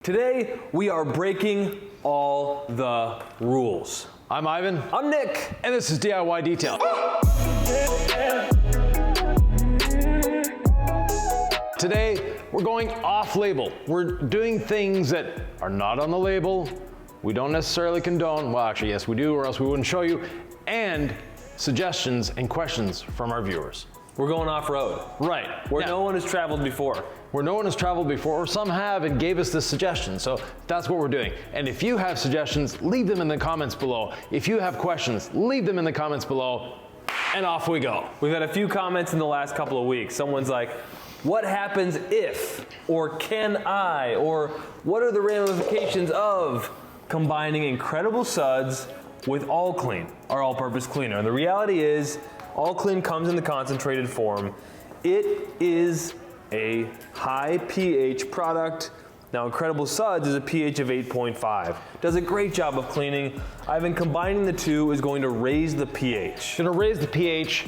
Today, we are breaking all the rules. I'm Ivan. I'm Nick. And this is DIY Detail. Today, we're going off-label. We're doing things that are not on the label, we don't necessarily condone, well actually yes we do or else we wouldn't show you, and suggestions and questions from our viewers. We're going off-road. Right. Where no one has traveled before. Where no one has traveled before, or some have and gave us this suggestion. So that's what we're doing. And if you have suggestions, leave them in the comments below. If you have questions, leave them in the comments below, and off we go. We've had a few comments in the last couple of weeks. Someone's like, what happens if, or can I, or what are the ramifications of combining Incredible Suds with All Clean, our all-purpose cleaner? And the reality is, All Clean comes in the concentrated form. It is a high pH product. Now Incredible Suds is a pH of 8.5. Does a great job of cleaning. Ivan, combining the two is going to raise the pH. It's going to raise the pH.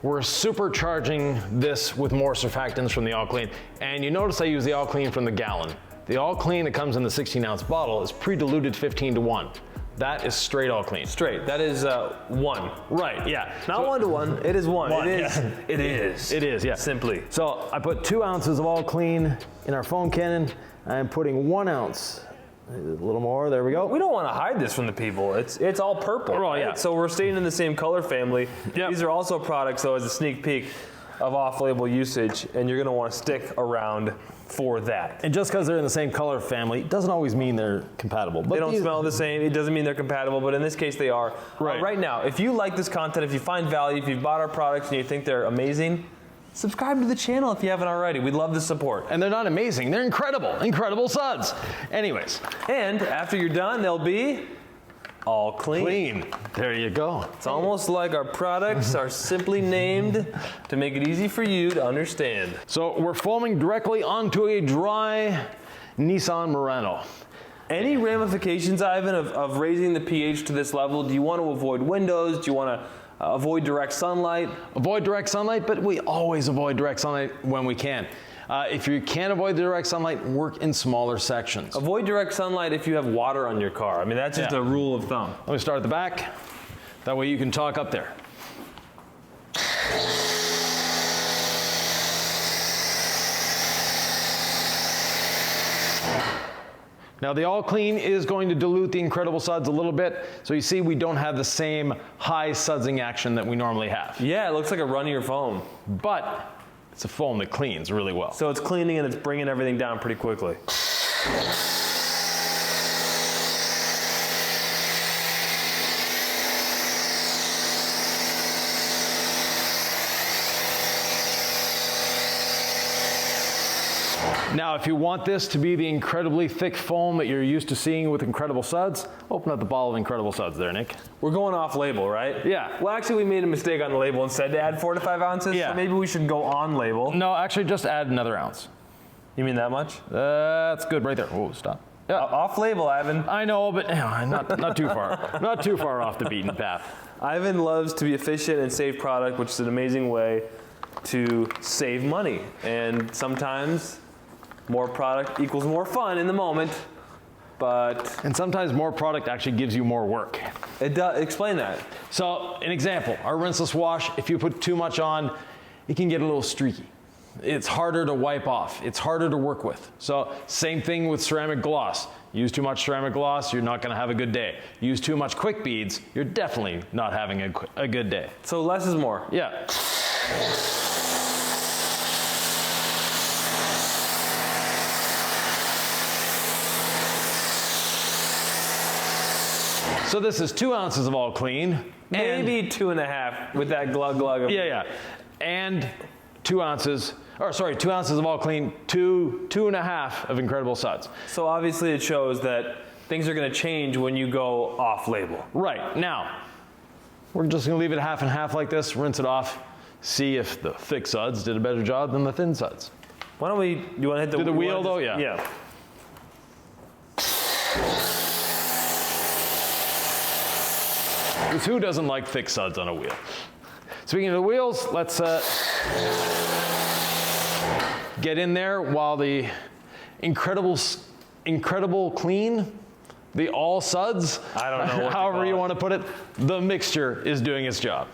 We're supercharging this with more surfactants from the All Clean. And you notice I use the All Clean from the gallon. The All Clean that comes in the 16-ounce bottle is pre-diluted 15:1. That is straight All Clean. Straight, that is one. Right, yeah. Not 1-to-1, it is one. One, it is, yeah. it is. It is, yeah. Simply. So I put 2 ounces of All Clean in our foam cannon. I'm putting 1 ounce, a little more, there we go. We don't want to hide this from the people. It's all purple. Oh, yeah. Right? So we're staying in the same color family. Yep. These are also products, though, as a sneak peek of off-label usage, and you're gonna want to stick around for that. And just because they're in the same color family doesn't always mean they're compatible. But they don't smell the same, it doesn't mean they're compatible, but in this case they are. Right. Right now, if you like this content, if you find value, if you've bought our products and you think they're amazing, subscribe to the channel if you haven't already. We'd love the support. And they're not amazing, they're incredible. Incredible Suds. Anyways. And after you're done, they'll be all clean. Clean. There you go. It's almost like our products are simply named to make it easy for you to understand. So we're foaming directly onto a dry Nissan Murano. Any ramifications, Ivan, of raising the pH to this level? Do you want to avoid windows? Do you want to avoid direct sunlight? Avoid direct sunlight, but we always avoid direct sunlight when we can. If you can't avoid the direct sunlight, work in smaller sections. Avoid direct sunlight if you have water on your car. I mean, that's just a rule of thumb. Let me start at the back. That way you can talk up there. Now the All Clean is going to dilute the Incredible Suds a little bit. So you see we don't have the same high sudsing action that we normally have. Yeah, it looks like a runnier foam. But it's a foam that cleans really well. So it's cleaning and it's bringing everything down pretty quickly. Now, if you want this to be the incredibly thick foam that you're used to seeing with Incredible Suds, open up the bottle of Incredible Suds there, Nick. We're going off label, right? Yeah. Well, actually, we made a mistake on the label and said to add 4 to 5 ounces. Yeah. So maybe we should go on label. No, actually, just add another ounce. You mean that much? That's good right there. Oh, stop. Yeah. Off label, Ivan. I know, but not too far. Not too far off the beaten path. Ivan loves to be efficient and save product, which is an amazing way to save money. And sometimes more product equals more fun in the moment, but... And sometimes more product actually gives you more work. It does. Explain that. So, an example, our rinseless wash, if you put too much on, it can get a little streaky. It's harder to wipe off. It's harder to work with. So, same thing with ceramic gloss. Use too much ceramic gloss, you're not gonna have a good day. Use too much quick beads, you're definitely not having a good day. So less is more. Yeah. So this is 2 ounces of All Clean. Maybe 2.5 with that glug glug. Yeah. And 2 ounces, or sorry, 2 ounces of All Clean, 2.5 of Incredible Suds. So obviously it shows that things are gonna change when you go off label. Right, now, we're just gonna leave it half and half like this, rinse it off, see if the thick suds did a better job than the thin suds. Why don't we, you wanna hit the, do the wheel though? Yeah. Yeah. Because who doesn't like thick suds on a wheel? Speaking of the wheels, let's get in there while the Incredible incredible clean, the all suds, I don't know what however you it. want to put it, the mixture is doing its job.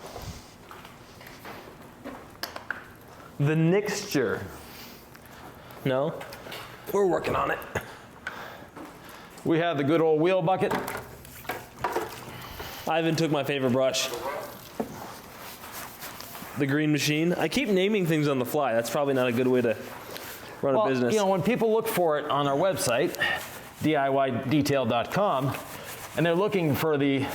The mixture. No? We're working on it. We have the good old wheel bucket. Ivan took my favorite brush. The green machine. I keep naming things on the fly. That's probably not a good way to run a business. You know, when people look for it on our website, DIYdetail.com, and they're looking for the,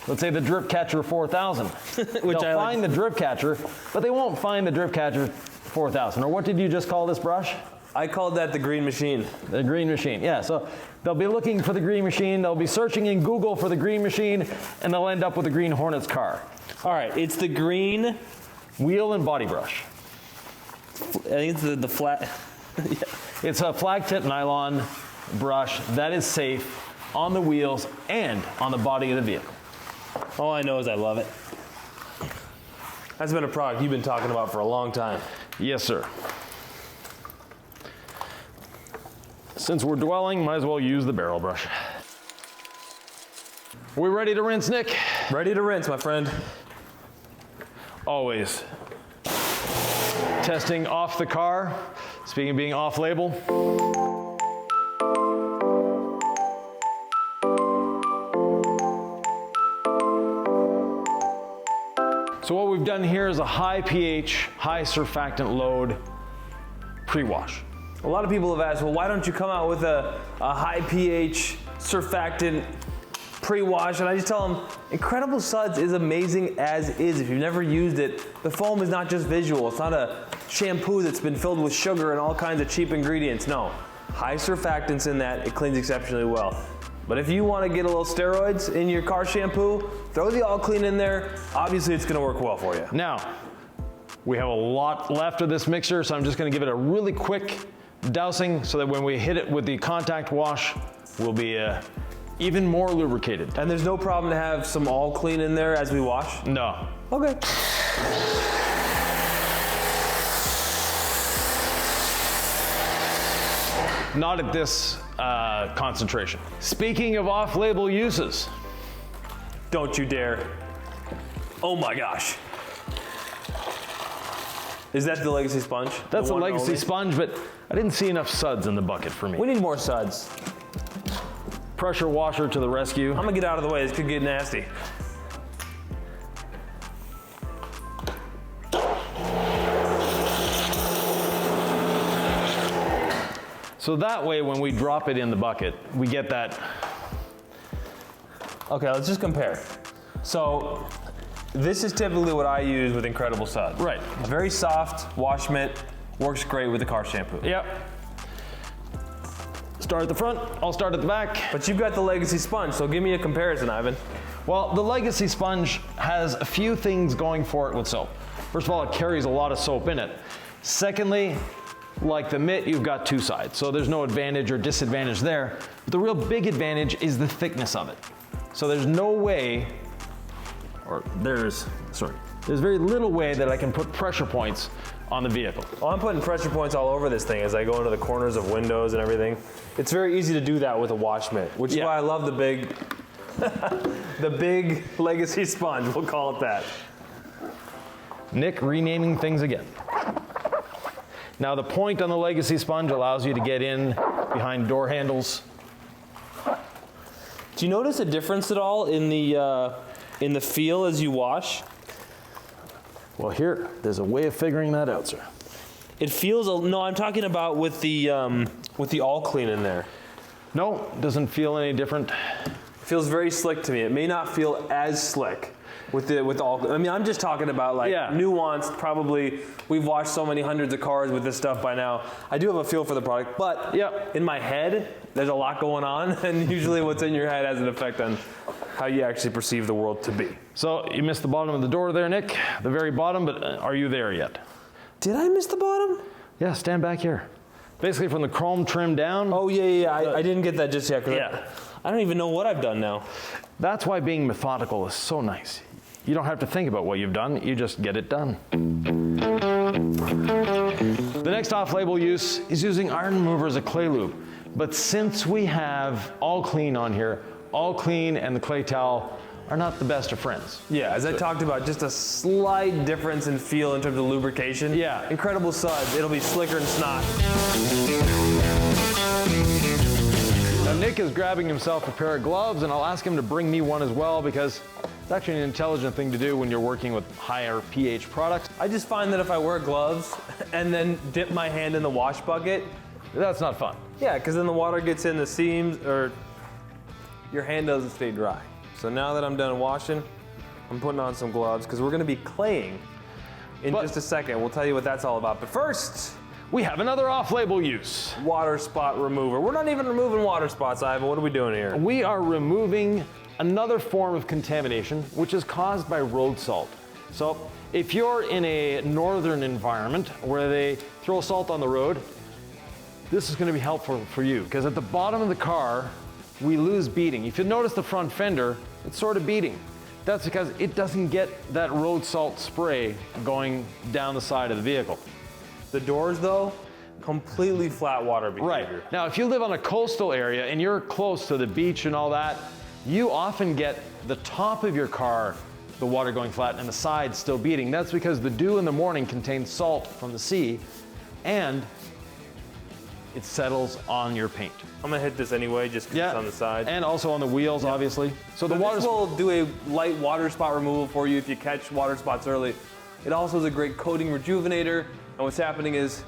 let's say, the Drip Catcher 4000. Which They'll find the Drip Catcher, but they won't find the Drip Catcher 4000. Or what did you just call this brush? I called that the green machine. The green machine, yeah. So they'll be looking for the green machine, they'll be searching in Google for the green machine, and they'll end up with the green Hornets car. All right, it's the green Wheel and body brush. I think it's the flat. Yeah. It's a flag tip nylon brush that is safe on the wheels and on the body of the vehicle. All I know is I love it. That's been a product you've been talking about for a long time. Yes, sir. Since we're dwelling, might as well use the barrel brush. We ready to rinse, Nick? Ready to rinse, my friend. Always. Testing off the car. Speaking of being off label. So what we've done here is a high pH, high surfactant load pre-wash. A lot of people have asked, well, why don't you come out with a high pH surfactant pre-wash? And I just tell them, Incredible Suds is amazing as is. If you've never used it, the foam is not just visual. It's not a shampoo that's been filled with sugar and all kinds of cheap ingredients. No, high surfactants in that. It cleans exceptionally well. But if you want to get a little steroids in your car shampoo, throw the All Clean in there. Obviously, it's going to work well for you. Now, we have a lot left of this mixer, so I'm just going to give it a really quick dousing so that when we hit it with the contact wash, we'll be even more lubricated. And there's no problem to have some All Clean in there as we wash? No. Okay. Not at this concentration. Speaking of off-label uses. Don't you dare. Oh my gosh. Is that the Legacy sponge? That's a one Legacy only? sponge, but I didn't see enough suds in the bucket for me. We need more suds. Pressure washer to the rescue. I'm gonna get out of the way, this could get nasty. So that way, when we drop it in the bucket, we get that. Okay, let's just compare. So, this is typically what I use with Incredible Suds. Right. Very soft, wash mitt, works great with the car shampoo. Yep. Start at the front, I'll start at the back. But you've got the Legacy sponge, so give me a comparison, Ivan. Well, the Legacy sponge has a few things going for it with soap. First of all, it carries a lot of soap in it. Secondly, like the mitt, you've got two sides, so there's no advantage or disadvantage there. But the real big advantage is the thickness of it. So there's no way, or there's very little way that I can put pressure points on the vehicle. Oh, I'm putting pressure points all over this thing as I go into the corners of windows and everything. It's very easy to do that with a wash mitt, which is why I love the big, the big Legacy sponge, we'll call it that. Nick renaming things again. Now the point on the Legacy sponge allows you to get in behind door handles. Do you notice a difference at all in the feel as you wash? Well, here, there's a way of figuring that out, sir. It feels, no, I'm talking about with the All Clean in there. No, doesn't feel any different. It feels very slick to me. It may not feel as slick with all, I mean, I'm just talking about like nuanced, probably, we've washed so many hundreds of cars with this stuff by now. I do have a feel for the product, but in my head, there's a lot going on, and usually what's in your head has an effect on how you actually perceive the world to be. So you missed the bottom of the door there, Nick. The very bottom, but are you there yet? Did I miss the bottom? Yeah, stand back here. Basically from the chrome trim down. Oh, yeah. I didn't get that just yet. I don't even know what I've done now. That's why being methodical is so nice. You don't have to think about what you've done, you just get it done. The next off-label use is using iron remover as a clay lube. But since we have All Clean on here, All Clean and the clay towel are not the best of friends. Yeah, as I talked about, just a slight difference in feel in terms of lubrication. Yeah. Incredible suds, it'll be slicker than snot. Now Nick is grabbing himself a pair of gloves, and I'll ask him to bring me one as well, because it's actually an intelligent thing to do when you're working with higher pH products. I just find that if I wear gloves and then dip my hand in the wash bucket, That's not fun. yeah, because then the water gets in the seams, or your hand doesn't stay dry. So now that I'm done washing, I'm putting on some gloves, because we're gonna be claying in just a second. We'll tell you what that's all about. But first, We have another off-label use. water spot remover. We're not even removing water spots, Ivan. What are we doing here? We are removing another form of contamination, which is caused by road salt. So if you're in a northern environment where they throw salt on the road, this is going to be helpful for you, because at the bottom of the car, we lose beating. If you notice the front fender, it's sort of beating. That's because it doesn't get that road salt spray going down the side of the vehicle. The doors, though, completely flat water behavior. Right. Now, if you live on a coastal area and you're close to the beach and all that, you often get the top of your car, the water going flat, and the sides still beating. That's because the dew in the morning contains salt from the sea, and it settles on your paint. I'm gonna hit this anyway, just 'cause it's on the side. And also on the wheels, obviously. So the water This will do a light water spot removal for you if you catch water spots early. It also is a great coating rejuvenator, and what's happening is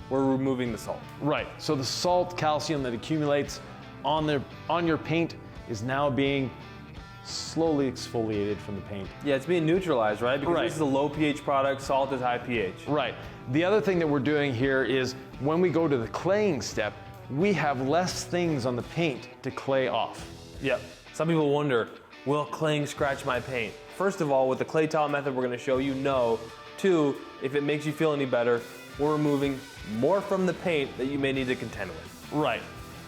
we're removing the salt. Right. So the salt, calcium that accumulates on your paint is now being slowly exfoliated from the paint. Yeah, it's being neutralized, right? Because Right. this is a low pH product, salt is high pH. Right. The other thing that we're doing here is when we go to the claying step, we have less things on the paint to clay off. Yep. Some people wonder, will claying scratch my paint? First of all, with the clay towel method we're gonna show you, no. Two, if it makes you feel any better, we're removing more from the paint that you may need to contend with. Right.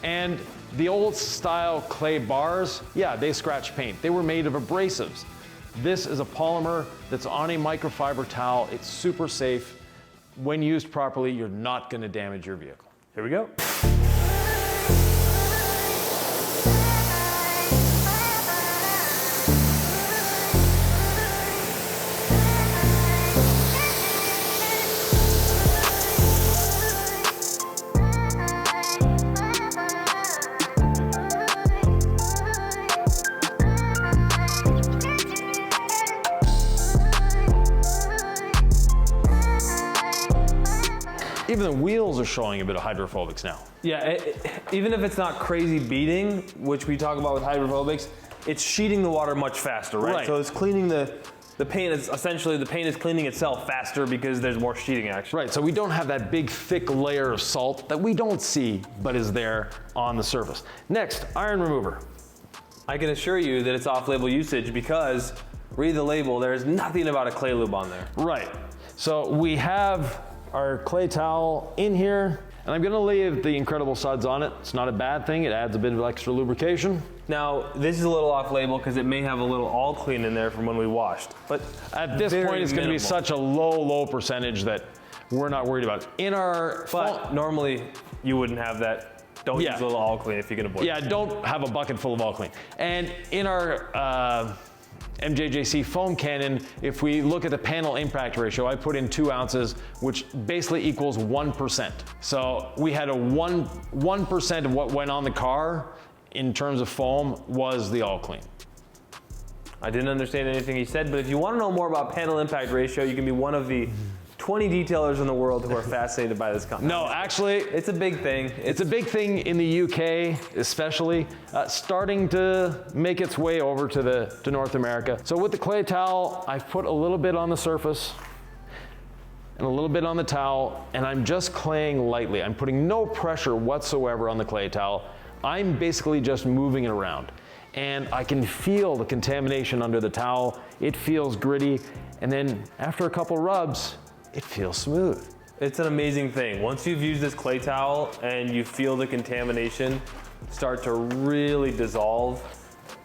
And the old style clay bars, yeah, they scratch paint. They were made of abrasives. This is a polymer that's on a microfiber towel. It's super safe. When used properly, you're not gonna damage your vehicle. Here we go. Even the wheels are showing a bit of hydrophobics now. Yeah, even if it's not crazy beating, which we talk about with hydrophobics, it's sheeting the water much faster, right? Right. So it's cleaning the paint is essentially, the paint is cleaning itself faster because there's more sheeting action. Right, so we don't have that big thick layer of salt that we don't see but is there on the surface. Next, iron remover. I can assure you that it's off-label usage because, read the label, there's nothing about a clay lube on there. Right, so we have our clay towel in here, and I'm gonna leave the incredible suds on it. It's not a bad thing, it adds a bit of extra lubrication. Now, this is a little off-label because it may have a little all clean in there from when we washed, but At this very point, it's gonna be minimal. such a low percentage that we're not worried about it. In our But normally, you wouldn't have that. Don't Yeah. use a little all clean if you can avoid it. yeah, don't have a bucket full of all clean. And in our MJJC foam cannon, if we look at the panel impact ratio, I put in 2 ounces, which basically equals 1%. So we had a 1% of what went on the car in terms of foam was the all clean. I didn't understand anything he said, but if you want to know more about panel impact ratio, you can be one of the 20 detailers in the world who are fascinated by this concept. No, actually, It's a big thing. it's a big thing in the UK, especially, starting to make its way over to North America. So with the clay towel, I've put a little bit on the surface and a little bit on the towel, and I'm just claying lightly. I'm putting no pressure whatsoever on the clay towel. I'm basically just moving it around. And I can feel the contamination under the towel. It feels gritty, and then after a couple rubs, it feels smooth. It's an amazing thing. Once you've used this clay towel and you feel the contamination start to really dissolve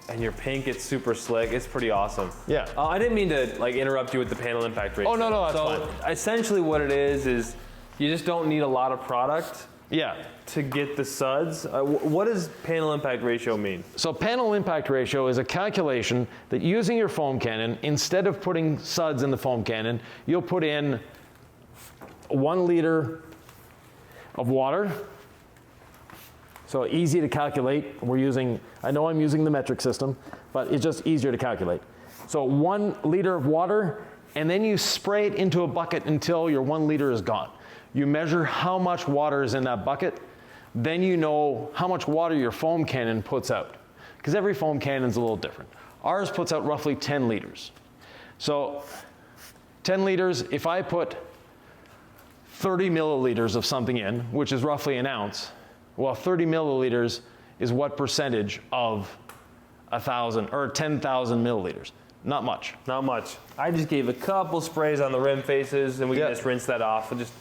and your paint gets super slick, it's pretty awesome. Yeah. I didn't mean to interrupt you with the panel impact ratio. Oh, no, that's so fine. essentially what it is you just don't need a lot of product Yeah. to get the suds. What does panel impact ratio mean? So panel impact ratio is a calculation that using your foam cannon, instead of putting suds in the foam cannon, you'll put in 1 liter of water. So easy to calculate. I know I'm using the metric system, but it's just easier to calculate. So 1 liter of water, and then you spray it into a bucket until your 1 liter is gone. You measure how much water is in that bucket, then you know how much water your foam cannon puts out. Because every foam cannon is a little different. Ours puts out roughly 10 liters. So 10 liters, if I put 30 milliliters of something in, which is roughly an ounce, well, 30 milliliters is what percentage of 1,000 or 10,000 milliliters? Not much. Not much. I just gave a couple sprays on the rim faces, and we can just rinse that off and just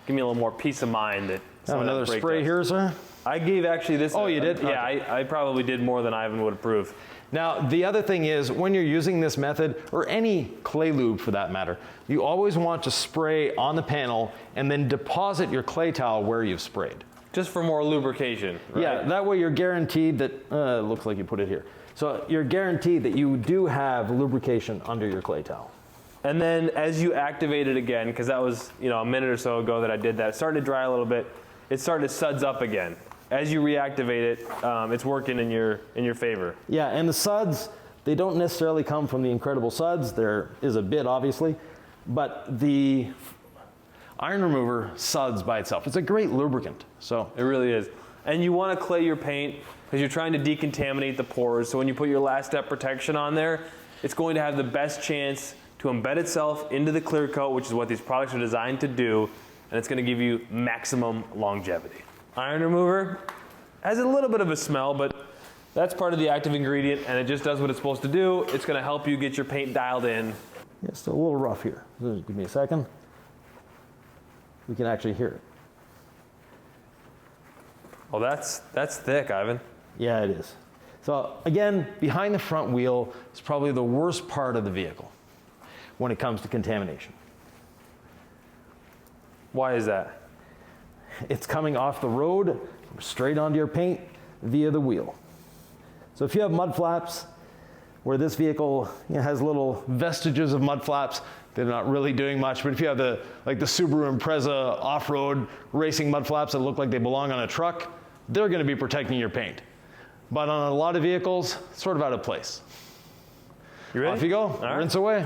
give me a little more peace of mind that. Have another spray here, sir? I gave actually this. Oh, you did? Yeah, Okay. I probably did more than Ivan would approve. Now, the other thing is, when you're using this method, or any clay lube for that matter, you always want to spray on the panel and then deposit your clay towel where you've sprayed. Just for more lubrication, right? Yeah, that way you're guaranteed that, it looks like you put it here. So you're guaranteed that you do have lubrication under your clay towel. And then as you activate it again, because that was a minute or so ago that I did that, it started to dry a little bit. It started to suds up again. As you reactivate it, it's working in your favor. Yeah, and the suds, they don't necessarily come from the Incredible Suds. There is a bit, obviously, but the iron remover suds by itself. It's a great lubricant. So it really is. And you want to clay your paint because you're trying to decontaminate the pores. So when you put your last step protection on there, it's going to have the best chance to embed itself into the clear coat, which is what these products are designed to do, and it's going to give you maximum longevity. Iron remover has a little bit of a smell, but that's part of the active ingredient, and it just does what it's supposed to do. It's going to help you get your paint dialed in. Yeah, it's a little rough here. Just give me a second. We can actually hear it. Oh, that's thick, Ivan. Yeah, it is. So again, behind the front wheel is probably the worst part of the vehicle when it comes to contamination. Why is that? It's coming off the road straight onto your paint via the wheel. So if you have mud flaps where this vehicle has little vestiges of mud flaps, they're not really doing much, but if you have the Subaru Impreza off-road racing mud flaps that look like they belong on a truck, they're going to be protecting your paint. But on a lot of vehicles, sort of out of place. You ready? Off you go. All right. Rinse away.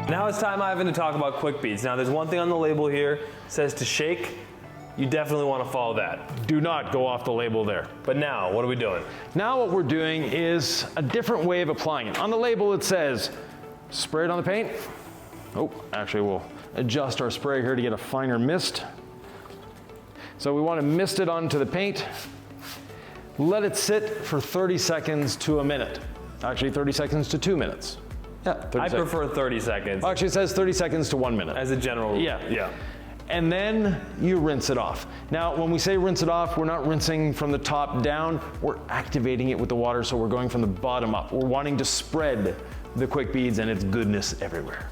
Now it's time, Ivan, to talk about quick beads. Now there's one thing on the label here, it says to shake. You definitely want to follow that. Do not go off the label there. But now, what are we doing? Now what we're doing is a different way of applying it. On the label it says, spray it on the paint. Oh, actually we'll adjust our spray here to get a finer mist. So we want to mist it onto the paint. Let it sit for 30 seconds to a minute. Actually 30 seconds to 2 minutes. Yeah, 30 I seconds. prefer 30 seconds. Actually it says 30 seconds to 1 minute. As a general rule. Yeah. And then you rinse it off. Now, when we say rinse it off, we're not rinsing from the top down, we're activating it with the water, so we're going from the bottom up. We're wanting to spread the quick beads and its goodness everywhere.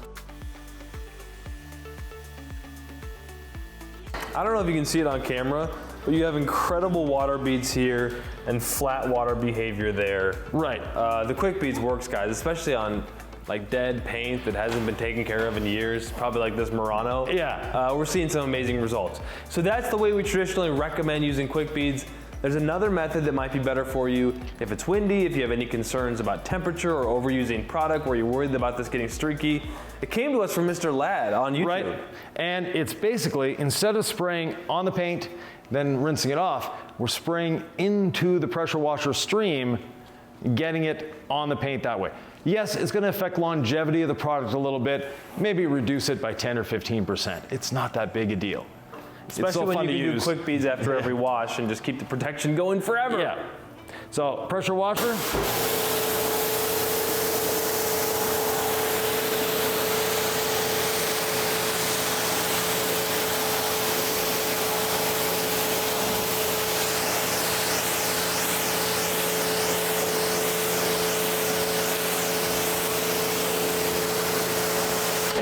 I don't know if you can see it on camera, but you have incredible water beads here and flat water behavior there. Right. The quick beads works, guys, especially on like dead paint that hasn't been taken care of in years, probably like this Murano. Yeah. We're seeing some amazing results. So that's the way we traditionally recommend using quick beads. There's another method that might be better for you if it's windy, if you have any concerns about temperature or overusing product where you're worried about this getting streaky. It came to us from Mr. Ladd on YouTube. Right. And it's basically, instead of spraying on the paint, then rinsing it off, we're spraying into the pressure washer stream, getting it on the paint that way. Yes, it's going to affect longevity of the product a little bit, maybe reduce it by 10 or 15%. It's not that big a deal. Especially when you can do quick beads after every wash and just keep the protection going forever. Yeah. So pressure washer.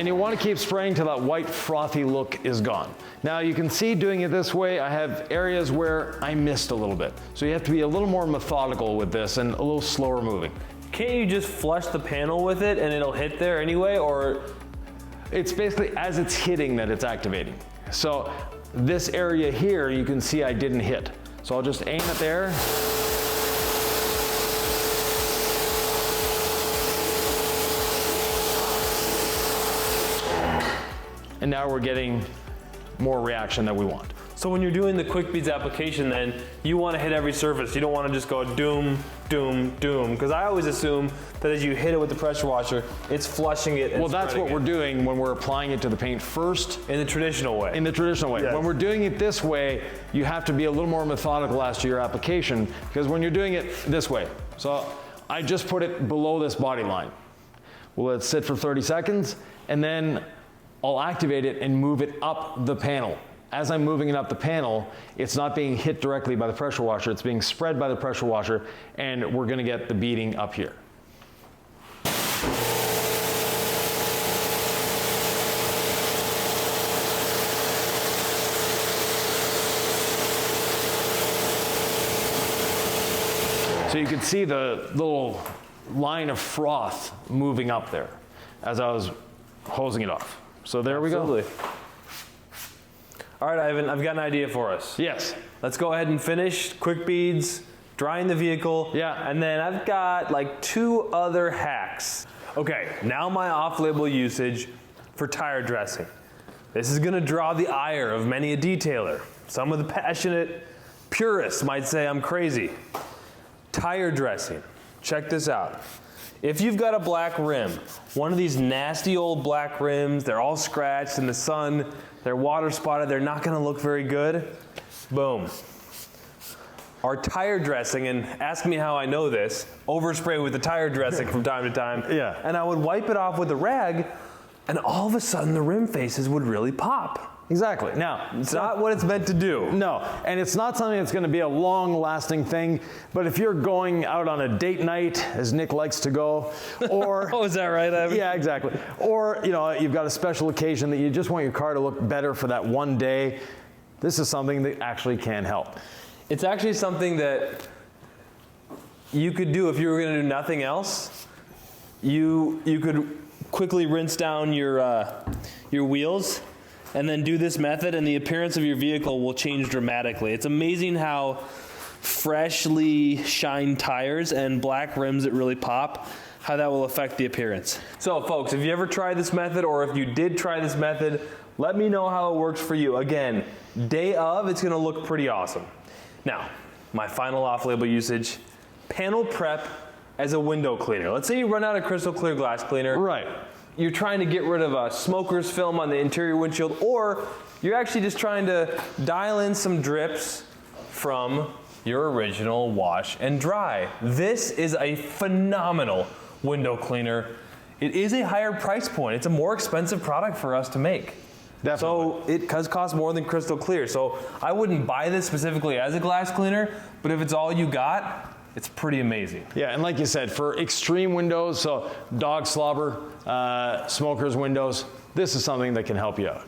And you want to keep spraying till that white frothy look is gone. Now you can see doing it this way, I have areas where I missed a little bit. So you have to be a little more methodical with this and a little slower moving. Can't you just flush the panel with it and it'll hit there anyway, or? It's basically as it's hitting that it's activating. So this area here, you can see I didn't hit. So I'll just aim it there. And now we're getting more reaction that we want. So when you're doing the quick beads application, then you want to hit every surface. You don't want to just go doom, doom, doom. Because I always assume that as you hit it with the pressure washer, it's flushing it. Well, that's what we're doing when we're applying it to the paint first. In the traditional way. In the traditional way. Yes. When we're doing it this way, you have to be a little more methodical as to your application, because when you're doing it this way. So I just put it below this body line. We'll let it sit for 30 seconds, and then I'll activate it and move it up the panel. As I'm moving it up the panel, it's not being hit directly by the pressure washer, it's being spread by the pressure washer, and we're gonna get the beading up here. So you can see the little line of froth moving up there as I was hosing it off. So there we go. All right, Ivan, I've got an idea for us. Yes. Let's go ahead and finish quick beads, drying the vehicle. Yeah. And then I've got like 2 other hacks. Okay, now my off-label usage for tire dressing. This is gonna draw the ire of many a detailer. Some of the passionate purists might say I'm crazy. Tire dressing, check this out. If you've got a black rim, one of these nasty old black rims, they're all scratched in the sun, they're water spotted, they're not gonna look very good. Boom. Our tire dressing, and ask me how I know this, overspray with the tire dressing from time to time. Yeah. And I would wipe it off with a rag, and all of a sudden the rim faces would really pop. Exactly. Now, It's not what it's meant to do. no, and it's not something that's going to be a long-lasting thing, but if you're going out on a date night, as Nick likes to go, or... Oh, is that right, Ivan? Yeah, exactly. Or, you know, you've got a special occasion that you just want your car to look better for that one day, this is something that actually can help. It's actually something that you could do if you were going to do nothing else. You could quickly rinse down your wheels and then do this method, and the appearance of your vehicle will change dramatically. It's amazing how freshly shined tires and black rims that really pop, how that will affect the appearance. So folks, have you ever tried this method, or if you did try this method, let me know how it works for you. Again, day of, it's gonna look pretty awesome. Now, my final off-label usage, panel prep as a window cleaner. Let's say you run out of crystal clear glass cleaner. Right. You're trying to get rid of a smoker's film on the interior windshield, or you're actually just trying to dial in some drips from your original wash and dry. This is a phenomenal window cleaner. It is a higher price point. It's a more expensive product for us to make. Definitely. So it does cost more than crystal clear. So I wouldn't buy this specifically as a glass cleaner, but if it's all you got, it's pretty amazing. Yeah, and like you said, for extreme windows, so dog slobber, smokers' windows, this is something that can help you out.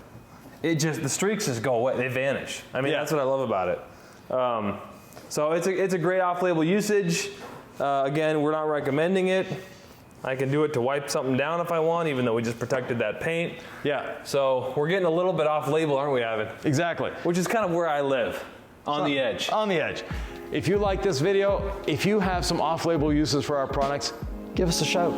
The streaks just go away, they vanish. I mean, Yeah. That's what I love about it. So it's a great off-label usage. Again, we're not recommending it. I can do it to wipe something down if I want, even though we just protected that paint. Yeah. So we're getting a little bit off-label, aren't we, Ivan? Exactly. Which is kind of where I live, on the edge. On the edge. If you like this video, if you have some off-label uses for our products, give us a shout.